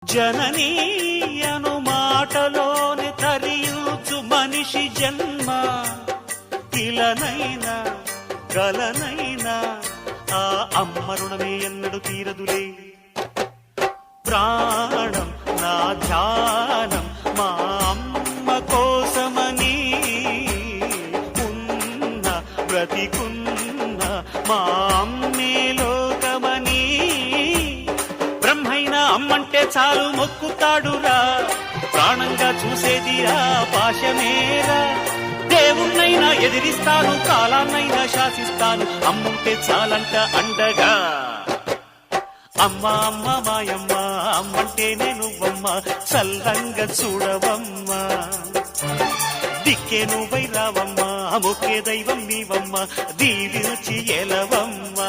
జననీ అను మాటలోని తరియుచు మనిషి జన్మ ఇలనైనా గలనైనా ఆ అమ్మ రుణమే ఎన్నడు తీరదులే. ప్రాణం నా ధ్యానం మా అమ్మ కోసమని ఉన్న బ్రతికున్న మా అమ్మే లోకమని బ్రహ్మైనా అమ్మంటే చాలు మొక్కుతాడురా. ప్రాణంగా చూసేదిరా పాశమేరా. దేవుణ్ణైనా ఎదిరిస్తాను, కాలాన్నైనా శాసిస్తాను, అమ్ముంటే చాలంట అండగా. అమ్మ అమ్మ మాయమ్మ అమ్మంటేనే నువ్వమ్మ, చల్లంగా చూడవమ్మ. దిక్కే నువ్వై రావమ్మ, మొక్కే దైవం నీవమ్మ, దీవించి ఎలవమ్మ.